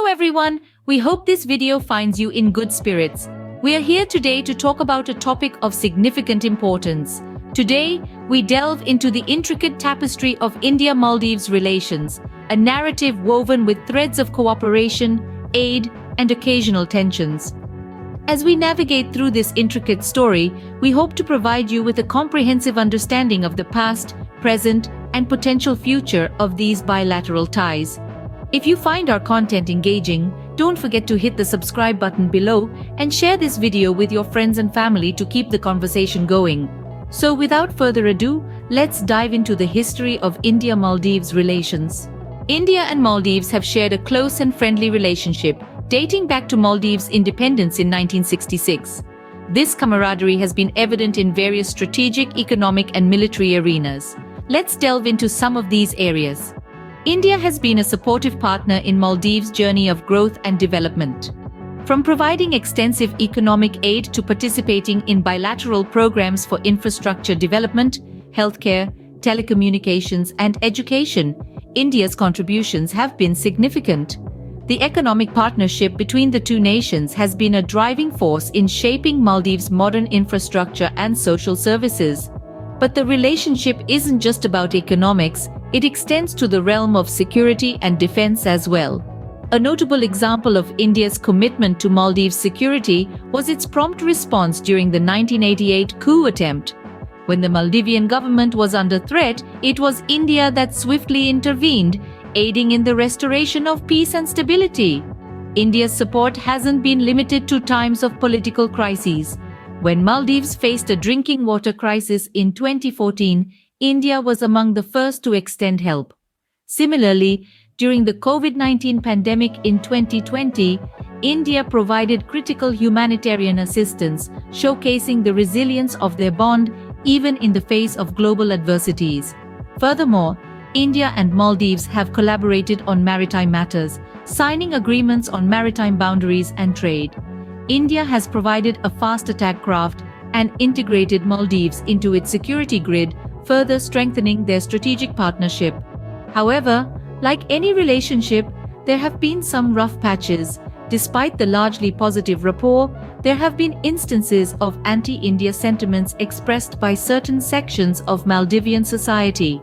everyone, we hope this video finds you in good spirits. We are here today to talk about a topic of significant importance. Today, we delve into the intricate tapestry of India-Maldives relations, a narrative woven with threads of cooperation, aid, and occasional tensions. As we navigate through this intricate story, we hope to provide you with a comprehensive understanding of the past, present, and potential future of these bilateral ties. If you find our content engaging, don't forget to hit the subscribe button below and share this video with your friends and family to keep the conversation going. So without further ado, let's dive into the history of India-Maldives relations. India and Maldives have shared a close and friendly relationship, dating back to Maldives' independence in 1966. This camaraderie has been evident in various strategic, economic, and military arenas. Let's delve into some of these areas. India has been a supportive partner in Maldives' journey of growth and development. From providing extensive economic aid to participating in bilateral programs for infrastructure development, healthcare, telecommunications, and education, India's contributions have been significant. The economic partnership between the two nations has been a driving force in shaping Maldives' modern infrastructure and social services. But the relationship isn't just about economics, it extends to the realm of security and defense as well. A notable example of India's commitment to Maldives' security was its prompt response during the 1988 coup attempt. When the Maldivian government was under threat, it was India that swiftly intervened, aiding in the restoration of peace and stability. India's support hasn't been limited to times of political crises. When Maldives faced a drinking water crisis in 2014, India was among the first to extend help. Similarly, during the COVID-19 pandemic in 2020, India provided critical humanitarian assistance, showcasing the resilience of their bond even in the face of global adversities. Furthermore, India and Maldives have collaborated on maritime matters, signing agreements on maritime boundaries and trade. India has provided a fast attack craft and integrated Maldives into its security grid, further strengthening their strategic partnership. However, like any relationship, there have been some rough patches. Despite the largely positive rapport, there have been instances of anti-India sentiments expressed by certain sections of Maldivian society.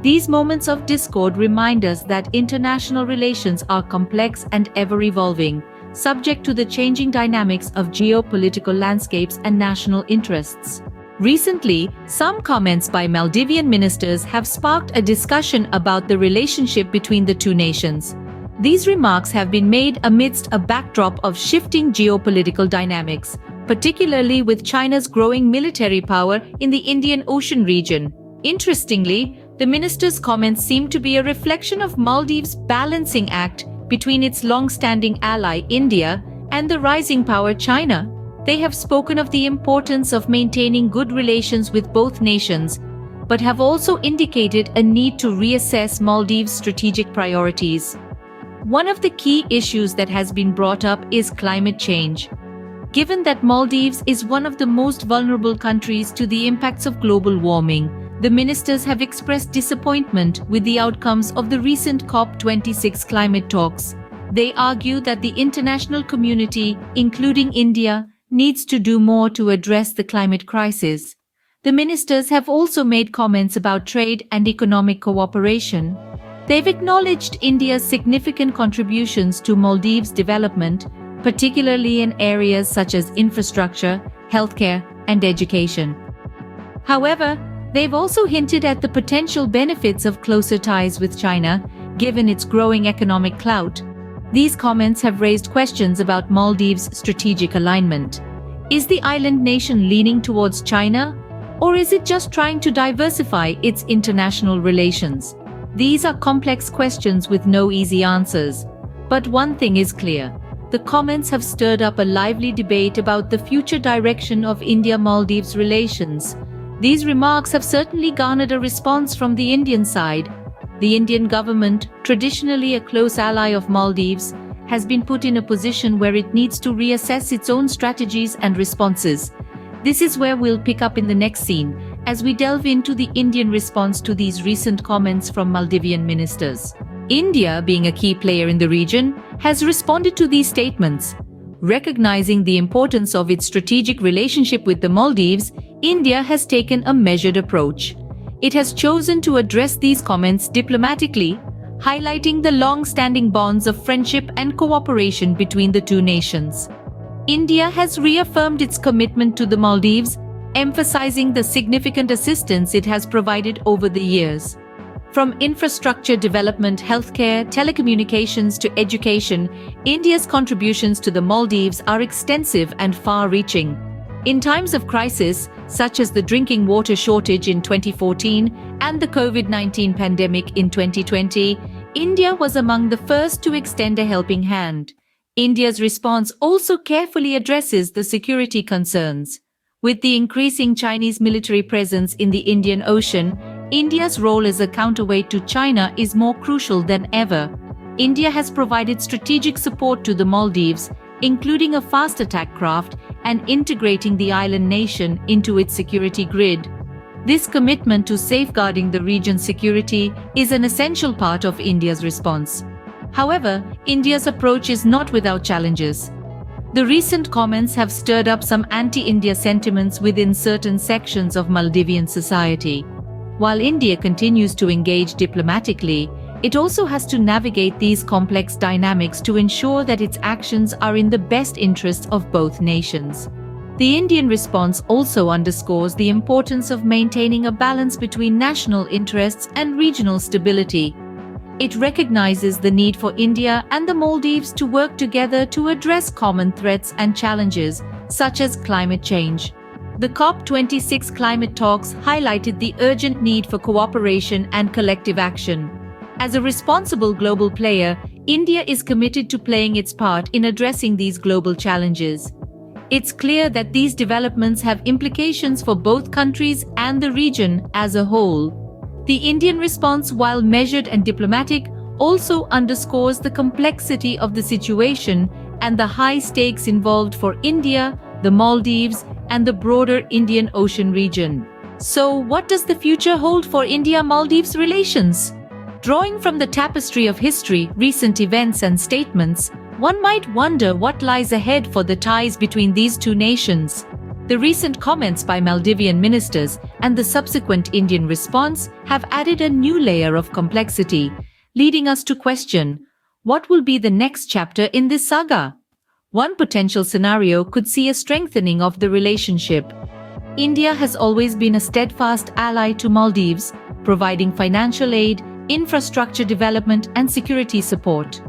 These moments of discord remind us that international relations are complex and ever-evolving, subject to the changing dynamics of geopolitical landscapes and national interests. Recently, some comments by Maldivian ministers have sparked a discussion about the relationship between the two nations. These remarks have been made amidst a backdrop of shifting geopolitical dynamics, particularly with China's growing military power in the Indian Ocean region. Interestingly, the ministers' comments seem to be a reflection of Maldives' balancing act between its long-standing ally India and the rising power China. They have spoken of the importance of maintaining good relations with both nations, but have also indicated a need to reassess Maldives' strategic priorities. One of the key issues that has been brought up is climate change. Given that Maldives is one of the most vulnerable countries to the impacts of global warming, the ministers have expressed disappointment with the outcomes of the recent COP26 climate talks. They argue that the international community, including India, needs to do more to address the climate crisis. The ministers have also made comments about trade and economic cooperation. They've acknowledged India's significant contributions to Maldives' development, particularly in areas such as infrastructure, healthcare, and education. However, they've also hinted at the potential benefits of closer ties with China, given its growing economic clout. These comments have raised questions about Maldives' strategic alignment. Is the island nation leaning towards China, or is it just trying to diversify its international relations? These are complex questions with no easy answers. But one thing is clear. The comments have stirred up a lively debate about the future direction of India-Maldives relations. These remarks have certainly garnered a response from the Indian side. The Indian government, traditionally a close ally of Maldives, has been put in a position where it needs to reassess its own strategies and responses. This is where we'll pick up in the next scene, as we delve into the Indian response to these recent comments from Maldivian ministers. India, being a key player in the region, has responded to these statements. Recognizing the importance of its strategic relationship with the Maldives, India has taken a measured approach. It has chosen to address these comments diplomatically, highlighting the long-standing bonds of friendship and cooperation between the two nations. India has reaffirmed its commitment to the Maldives, emphasizing the significant assistance it has provided over the years. From infrastructure development, healthcare, telecommunications to education, India's contributions to the Maldives are extensive and far-reaching. In times of crisis, such as the drinking water shortage in 2014 and the COVID-19 pandemic in 2020, India was among the first to extend a helping hand. India's response also carefully addresses the security concerns. With the increasing Chinese military presence in the Indian Ocean, India's role as a counterweight to China is more crucial than ever. India has provided strategic support to the Maldives, including a fast attack craft and integrating the island nation into its security grid. This commitment to safeguarding the region's security is an essential part of India's response. However, India's approach is not without challenges. The recent comments have stirred up some anti-India sentiments within certain sections of Maldivian society. While India continues to engage diplomatically, it also has to navigate these complex dynamics to ensure that its actions are in the best interests of both nations. The Indian response also underscores the importance of maintaining a balance between national interests and regional stability. It recognizes the need for India and the Maldives to work together to address common threats and challenges, such as climate change. The COP26 climate talks highlighted the urgent need for cooperation and collective action. As a responsible global player, India is committed to playing its part in addressing these global challenges. It's clear that these developments have implications for both countries and the region as a whole. The Indian response, while measured and diplomatic, also underscores the complexity of the situation and the high stakes involved for India, the Maldives, and the broader Indian Ocean region. So, what does the future hold for India-Maldives relations? Drawing from the tapestry of history, recent events, and statements, one might wonder what lies ahead for the ties between these two nations. The recent comments by Maldivian ministers and the subsequent Indian response have added a new layer of complexity, leading us to question, what will be the next chapter in this saga? One potential scenario could see a strengthening of the relationship. India has always been a steadfast ally to Maldives, providing financial aid, infrastructure development, and security support.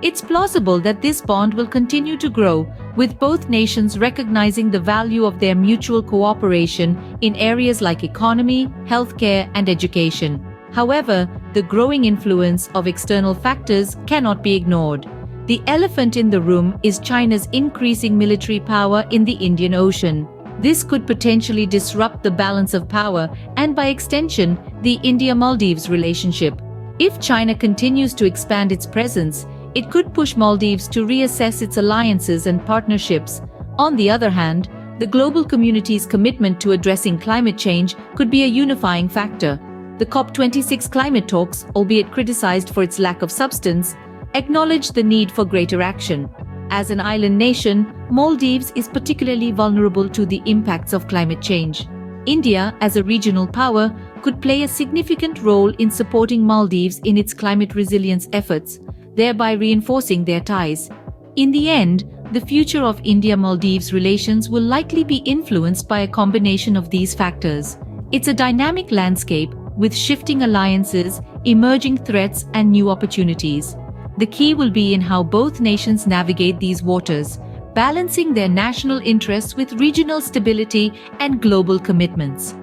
It's plausible that this bond will continue to grow, with both nations recognizing the value of their mutual cooperation in areas like economy, healthcare, and education. However, the growing influence of external factors cannot be ignored. The elephant in the room is China's increasing military power in the Indian Ocean. This could potentially disrupt the balance of power and, by extension, the India-Maldives relationship. If China continues to expand its presence, it could push Maldives to reassess its alliances and partnerships. On the other hand, the global community's commitment to addressing climate change could be a unifying factor. The COP26 climate talks, albeit criticized for its lack of substance, acknowledge the need for greater action. As an island nation, Maldives is particularly vulnerable to the impacts of climate change. India, as a regional power, could play a significant role in supporting Maldives in its climate resilience efforts, thereby reinforcing their ties. In the end, the future of India-Maldives relations will likely be influenced by a combination of these factors. It's a dynamic landscape with shifting alliances, emerging threats, and new opportunities. The key will be in how both nations navigate these waters, balancing their national interests with regional stability and global commitments.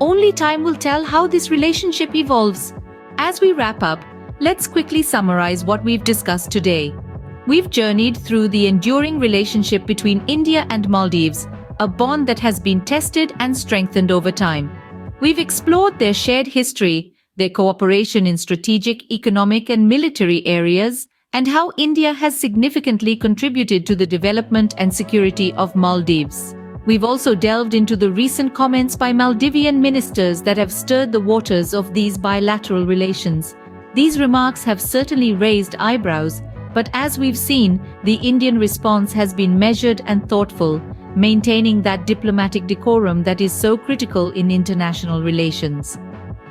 Only time will tell how this relationship evolves. As we wrap up, let's quickly summarize what we've discussed today. We've journeyed through the enduring relationship between India and Maldives, a bond that has been tested and strengthened over time. We've explored their shared history, their cooperation in strategic, economic, and military areas, and how India has significantly contributed to the development and security of Maldives. We've also delved into the recent comments by Maldivian ministers that have stirred the waters of these bilateral relations. These remarks have certainly raised eyebrows, But as we've seen, the Indian response has been measured and thoughtful, maintaining that diplomatic decorum that is so critical in international relations.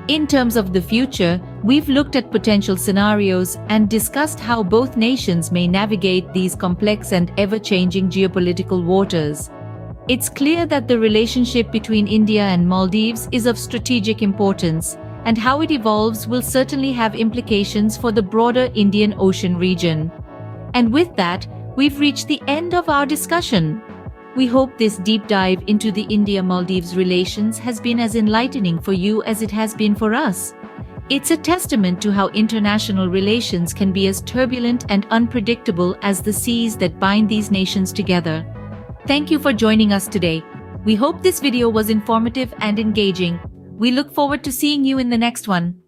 In terms of the future, we've looked at potential scenarios and discussed how both nations may navigate these complex and ever-changing geopolitical waters. It's clear that the relationship between India and Maldives is of strategic importance, and how it evolves will certainly have implications for the broader Indian Ocean region. And with that, we've reached the end of our discussion. We hope this deep dive into the India-Maldives relations has been as enlightening for you as it has been for us. It's a testament to how international relations can be as turbulent and unpredictable as the seas that bind these nations together. Thank you for joining us today. We hope this video was informative and engaging. We look forward to seeing you in the next one.